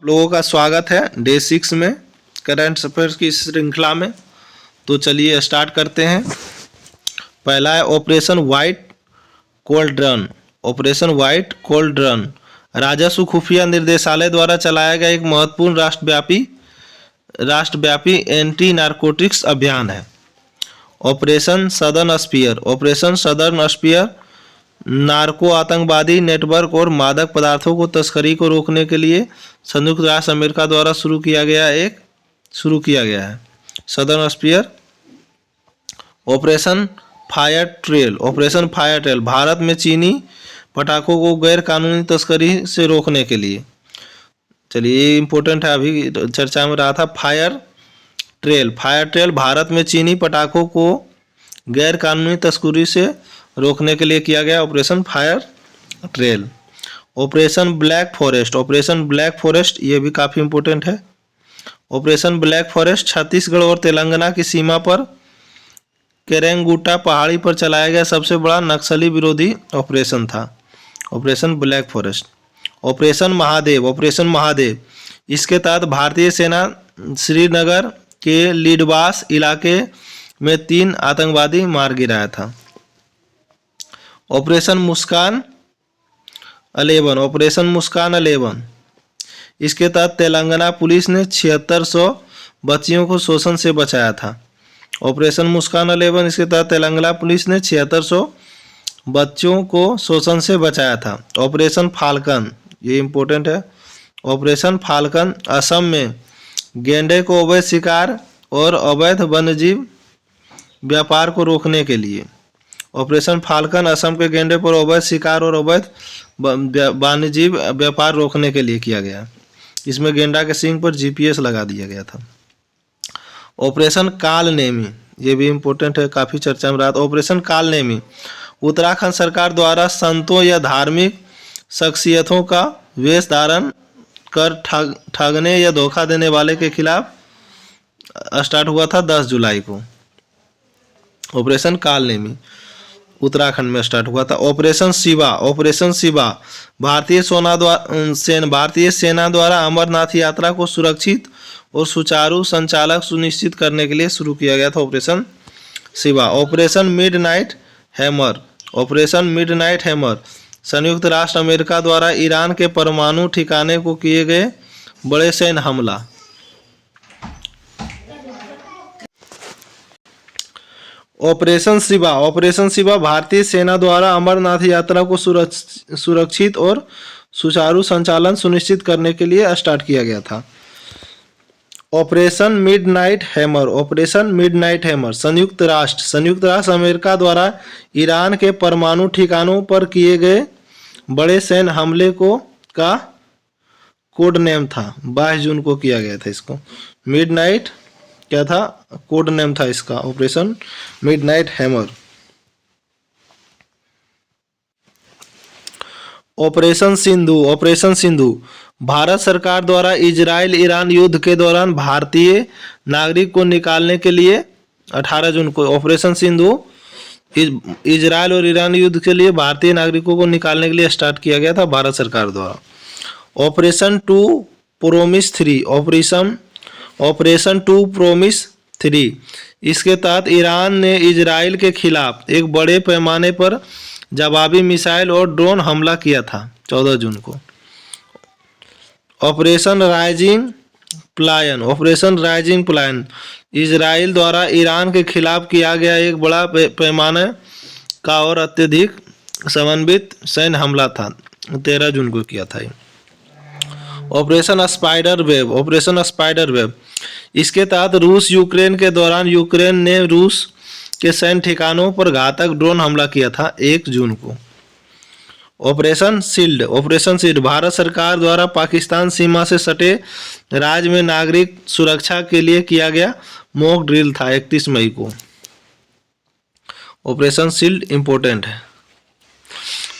लोगों का स्वागत है डे 6 में करंट अफेयर्स की श्रृंखला में। तो चलिए स्टार्ट करते हैं। पहला है operation white cold run. Operation white cold run राजस्व खुफिया निर्देशालय द्वारा चलाया गया एक महत्वपूर्ण राष्ट्रव्यापी एंटी नारकोटिक्स अभियान है। Operation southern sphere. Operation southern sphere narco आतंकवादी नेटवर्क और मादक पदार्थों को तस्करी को रोकने के लिए संयुक्त राष्ट्र अमेरिका द्वारा शुरू किया गया है। Southern sphere. Operation fire trail. Operation fire trail Bharat में चीनी पटाखों को गैर कानूनी तस्करी से रोकने के लिए। चलिए ये इंपॉर्टेंट है, अभी चर्चा में रहा था। फायर ट्रेल भारत में चीनी पटाखों को गैर कानूनी तस्करी से रोकने के लिए किया गया operation fire trail. Operation black forest. Operation black forest ये भी काफ़ी इंपॉर्टेंट है। ऑपरेशन ब्लैक फॉरेस्ट छत्तीसगढ़ और तेलंगाना की सीमा पर केरेंगुटा पहाड़ी पर चलाया गया सबसे बड़ा नक्सली विरोधी ऑपरेशन था। Operation black forest. Operation Mahadev. Operation Mahadev इसके तहत भारतीय सेना श्रीनगर के लीडवास इलाके में 3 आतंकवादी मार गिराया था। ऑपरेशन मुस्कान 11। ऑपरेशन मुस्कान 11 इसके तहत तेलंगाना पुलिस ने 7600 बच्चियों को शोषण से बचाया था। ऑपरेशन मुस्कान 11 इसके तहत तेलंगाना पुलिस ने 7600 बच्चों को शोषण से बचाया था। ऑपरेशन फाल्कन ये इंपॉर्टेंट है। ऑपरेशन फाल्कन असम में गेंडे को अवैध शिकार और अवैध वन्यजीव व्यापार को रोकने के लिए। ऑपरेशन फाल्कन असम के गेंडे पर अवैध शिकार और अवैध वन्यजीव व्यापार रोकने के लिए किया गया। इसमें गेंडा के सींग पर GPS लगा दिया गया था। ऑपरेशन कालनेमी ये भी इम्पोर्टेंट है, काफ़ी चर्चा में रहा था। ऑपरेशन कालनेमी उत्तराखंड सरकार द्वारा संतों या धार्मिक शख्सियतों का वेश धारण कर ठगने या धोखा देने वाले के खिलाफ स्टार्ट हुआ था 10 जुलाई को। ऑपरेशन कालनेमी उत्तराखंड में स्टार्ट हुआ था। ऑपरेशन शिवा। ऑपरेशन शिवा भारतीय सेना द्वारा अमरनाथ यात्रा को सुरक्षित और सुचारू संचालक सुनिश्चित करने के लिए शुरू किया गया था operation Shiva. Operation midnight hammer. Operation midnight hammer संयुक्त राष्ट्र अमेरिका द्वारा ईरान के परमाणु ठिकाने को किए गए बड़े सैन्य हमला। ऑपरेशन शिवा। ऑपरेशन शिवा भारतीय सेना द्वारा अमरनाथ यात्रा को सुरक्षित और सुचारू संचालन सुनिश्चित करने के लिए स्टार्ट किया गया था। Operation midnight hammer. Operation midnight hammer संयुक्त राष्ट्र अमेरिका द्वारा ईरान के परमाणु ठिकानों पर किए गए बड़े सैन्य हमले का कोड नेम था। 22 जून को किया गया था इसको। मिडनाइट क्या था, कोड नेम था इसका, operation midnight hammer. Operation Sindhu. Operation Sindhu Bharat सरकार द्वारा इजराइल ईरान युद्ध के दौरान भारतीय नागरिक को निकालने के लिए 18 जून को ऑपरेशन सिंधु इजराइल और ईरान युद्ध के लिए भारतीय नागरिकों को निकालने के लिए स्टार्ट किया गया था भारत सरकार द्वारा। Operation 2 promise 3। ऑपरेशन 2 प्रोमिस 3 इसके तहत ईरान ने इजराइल के खिलाफ एक बड़े पैमाने पर जवाबी मिसाइल और ड्रोन हमला किया था 14 जून को। ऑपरेशन राइजिंग प्लायन। ऑपरेशन राइजिंग प्लायन इजराइल द्वारा ईरान के खिलाफ किया गया एक बड़ा पैमाने का और अत्यधिक समन्वित सैन्य हमला था, 13 जून को किया था। Operation spider wave. Operation spider wave इसके तहत रूस यूक्रेन के दौरान यूक्रेन ने रूस के सैन्य ठिकानों पर घातक ड्रोन हमला किया था 1 जून को। Operation shield. Operation shield Bharat सरकार द्वारा पाकिस्तान सीमा से सटे राज्य में नागरिक सुरक्षा के लिए किया गया मॉक ड्रिल था 31 मई को। ऑपरेशन शील्ड इंपॉर्टेंट है।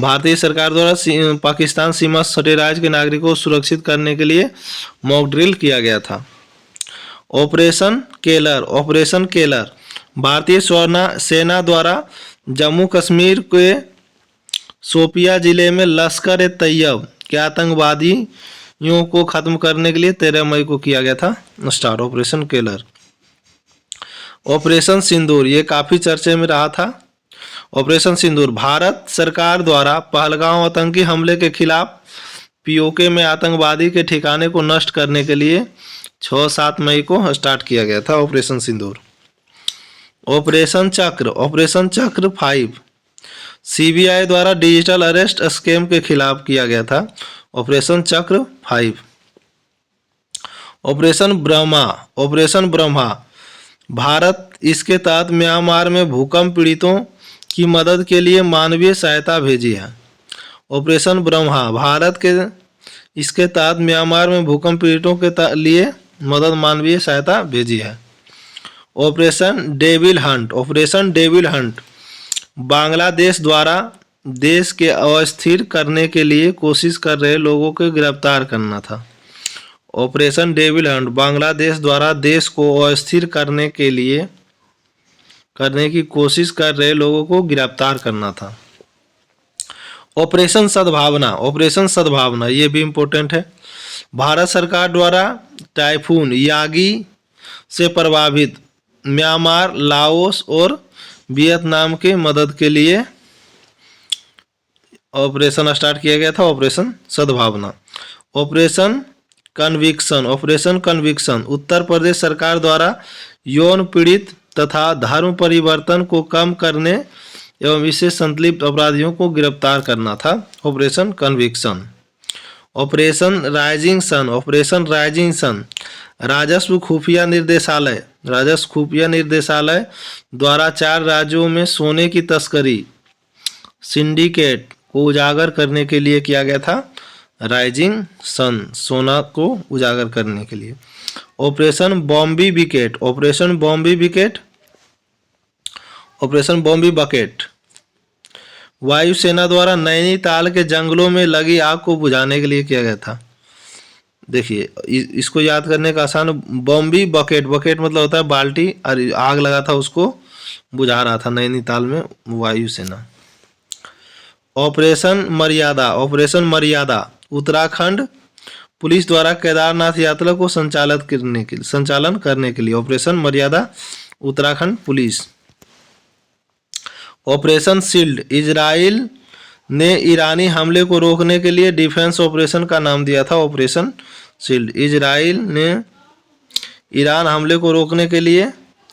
भारतीय सरकार द्वारा पाकिस्तान सीमा से सटे राज्य के नागरिकों को सुरक्षित करने के लिए मॉक ड्रिल किया गया था। Operation Keller. ऑपरेशन केलर भारतीय सेना द्वारा जम्मू कश्मीर के शोपिया जिले में लश्कर ए तैयब के आतंकवादी आतंकियों को खत्म करने के लिए 13 मई को किया गया था स्टार्ट ऑपरेशन केलर। ऑपरेशन सिंदूर ये काफी चर्चे में रहा था। ऑपरेशन सिंदूर भारत सरकार द्वारा पहलगांव आतंकी हमले के खिलाफ पीओके में आतंकवादी के ठिकाने को नष्ट करने के लिए 6-7 मई को स्टार्ट किया गया था ऑपरेशन सिंदूर। ऑपरेशन चक्र 5 सीबीआई द्वारा डिजिटल अरेस्ट स्कैम के खिलाफ किया गया था ऑपरेशन चक्र 5। ऑपरेशन ब्रह्मा भारत इसके तहत म्यांमार में भूकंप पीड़ितों की मदद के लिए मानवीय सहायता भेजी है। ऑपरेशन ब्रह्मा भारत के इसके तहत म्यांमार में भूकंप पीड़ितों के लिए मानवीय सहायता भेजी है। ऑपरेशन डेविल हंट बांग्लादेश द्वारा देश के अस्थिर करने के लिए कोशिश कर रहे लोगों को गिरफ्तार करना था। ऑपरेशन डेविल हंट बांग्लादेश द्वारा देश को अस्थिर करने की कोशिश कर रहे लोगों को गिरफ्तार करना था। ऑपरेशन सद्भावना ये भी इम्पोर्टेंट है। भारत सरकार द्वारा टाइफून यागी से प्रभावित म्यांमार, लाओस और वियतनाम के मदद के लिए ऑपरेशन स्टार्ट किया गया था ऑपरेशन सद्भावना। ऑपरेशन कन्विक्शन उत्तर प्रदेश सरकार द्वारा यौन पीड़ित तथा धर्म परिवर्तन को कम करने एवं इससे संलिप्त अपराधियों को गिरफ्तार करना था operation conviction. Operation rising sun राजस्व खुफिया निर्देशालय द्वारा 4 राज्यों में सोने की तस्करी सिंडिकेट को उजागर करने के लिए किया गया था राइजिंग सन सोना को उजागर करने के लिए। ऑपरेशन बॉम्बी बकेट वायुसेना द्वारा नैनीताल के जंगलों में लगी आग को बुझाने के लिए किया गया था। देखिए इसको याद करने का आसान, बॉम्बी बकेट मतलब होता है बाल्टी, और आग लगा था उसको बुझा रहा था नैनीताल में वायुसेना। ऑपरेशन मर्यादा उत्तराखंड पुलिस द्वारा केदारनाथ यात्रा को संचालन करने के लिए ऑपरेशन मर्यादा Uttarakhand police. Operation shield Israel ने ईरानी हमले को रोकने के लिए डिफेंस ऑपरेशन का नाम दिया था ऑपरेशन शील्ड। इजराइल ने ईरान हमले को रोकने के लिए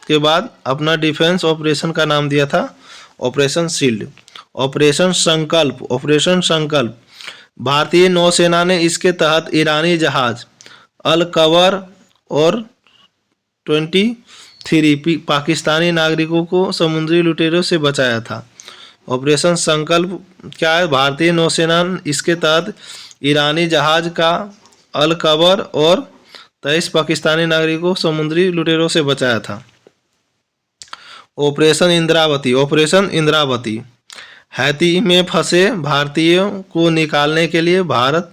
के बाद अपना डिफेंस ऑपरेशन का नाम दिया था ऑपरेशन शील्ड। ऑपरेशन संकल्प भारतीय नौसेना ने इसके तहत ईरानी जहाज अल कवर और 23 पाकिस्तानी नागरिकों को समुद्री लुटेरों से बचाया था। ऑपरेशन संकल्प क्या है? भारतीय नौसेना इसके तहत ईरानी जहाज का अल कवर और 23 पाकिस्तानी नागरिकों को समुद्री लुटेरों से बचाया था। ऑपरेशन इंद्रावती हैती में फंसे भारतीयों को निकालने के लिए भारत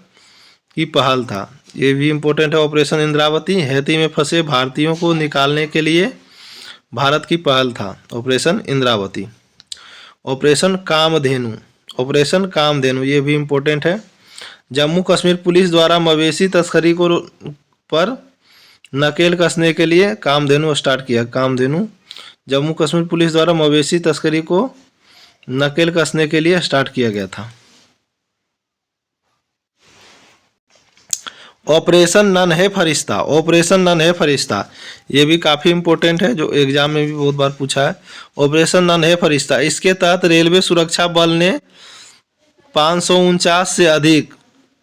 की पहल था। ये भी इम्पोर्टेंट है। ऑपरेशन इंद्रावती हैती में फंसे भारतीयों को निकालने के लिए भारत की पहल था ऑपरेशन इंद्रावती। ऑपरेशन कामधेनु ये भी इम्पोर्टेंट है। जम्मू कश्मीर पुलिस द्वारा मवेशी तस्करी को पर नकेल कसने के लिए कामधेनु स्टार्ट किया। जम्मू कश्मीर पुलिस द्वारा मवेशी तस्करी को नकेल कसने के लिए स्टार्ट किया गया था। ऑपरेशन नन्हे फरिश्ता ये भी काफ़ी इम्पोर्टेंट है, जो एग्जाम में भी बहुत बार पूछा है। ऑपरेशन नन्हे फरिश्ता, इसके तहत रेलवे सुरक्षा बल ने 549 से अधिक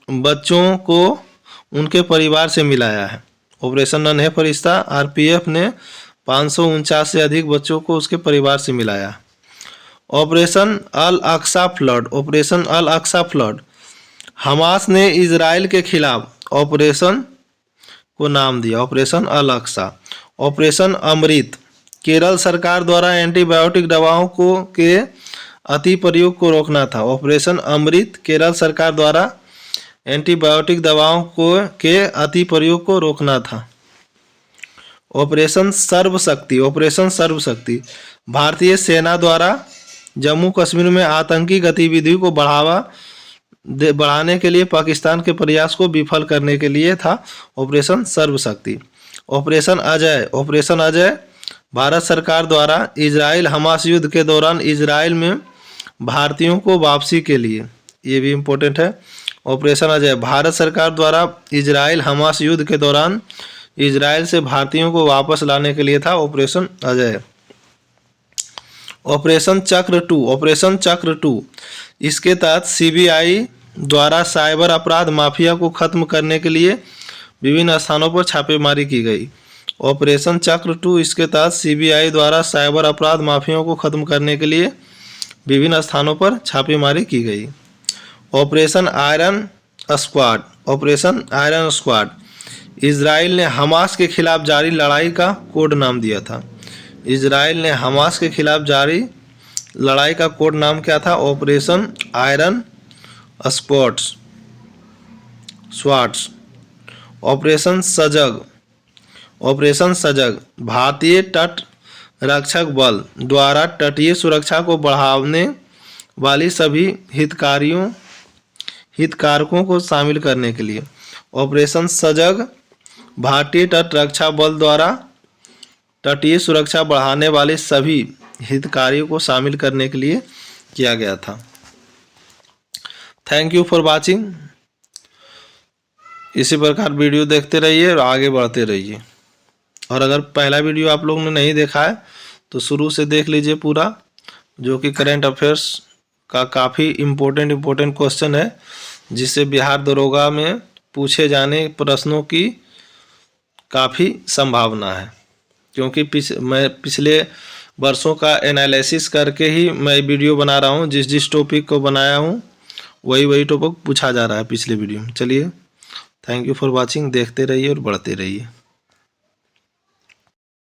बच्चों को उनके परिवार से मिलाया है। ऑपरेशन नन्हे फरिश्ता आरपीएफ ने 549 से अधिक बच्चों को उसके परिवार से मिलाया। ऑपरेशन अल अक्सा फ्लड हमास ने इजराइल के खिलाफ ऑपरेशन को नाम दिया ऑपरेशन अल अक्सा। ऑपरेशन अमृत केरल सरकार द्वारा एंटीबायोटिक दवाओं के अति प्रयोग को रोकना था। ऑपरेशन अमृत केरल सरकार द्वारा एंटीबायोटिक दवाओं के अति प्रयोग को रोकना था। ऑपरेशन सर्वशक्ति भारतीय सेना द्वारा जम्मू कश्मीर में आतंकी गतिविधियों को बढ़ावा बढ़ाने के लिए पाकिस्तान के प्रयास को विफल करने के लिए था ऑपरेशन सर्वशक्ति। ऑपरेशन अजय भारत सरकार द्वारा इजराइल हमास युद्ध के दौरान इजराइल में भारतीयों को वापसी के लिए, ये भी इम्पोर्टेंट है। ऑपरेशन अजय भारत सरकार द्वारा इजराइल हमास युद्ध के दौरान इजराइल से भारतीयों को वापस लाने के लिए था ऑपरेशन अजय। ऑपरेशन चक्र 2 इसके तहत सीबीआई द्वारा साइबर अपराध माफिया को खत्म करने के लिए विभिन्न स्थानों पर छापेमारी की गई। ऑपरेशन चक्र 2 इसके तहत सीबीआई द्वारा साइबर अपराध माफियाओं को खत्म करने के लिए विभिन्न स्थानों पर छापेमारी की गई। ऑपरेशन आयरन स्क्वाड इजराइल ने हमास के खिलाफ जारी लड़ाई का कोड नाम दिया था। इजराइल ने हमास के खिलाफ जारी लड़ाई का कोड नाम क्या था? Operation iron Swarts. ऑपरेशन सजग भारतीय तट रक्षक बल द्वारा तटीय सुरक्षा को बढ़ाने वाली सभी हितकारकों को शामिल करने के लिए। ऑपरेशन सजग भारतीय तट रक्षा बल द्वारा तटीय सुरक्षा बढ़ाने वाले सभी हितकारियों को शामिल करने के लिए किया गया था। Thank you for watching. इसी प्रकार वीडियो देखते रहिए और आगे बढ़ते रहिए। और अगर पहला वीडियो आप लोगों ने नहीं देखा है तो शुरू से देख लीजिए पूरा, जो कि करंट अफेयर्स का काफ़ी इम्पोर्टेंट क्वेश्चन है, जिससे बिहार दरोगा में पूछे जाने प्रश्नों की काफ़ी संभावना है। क्योंकि मैं पिछले वर्षों का एनालिसिस करके ही मैं वीडियो बना रहा हूँ। जिस टॉपिक को बनाया हूँ वही टॉपिक पूछा जा रहा है पिछले वीडियो में। चलिए, थैंक यू फॉर वॉचिंग। देखते रहिए और बढ़ते रहिए।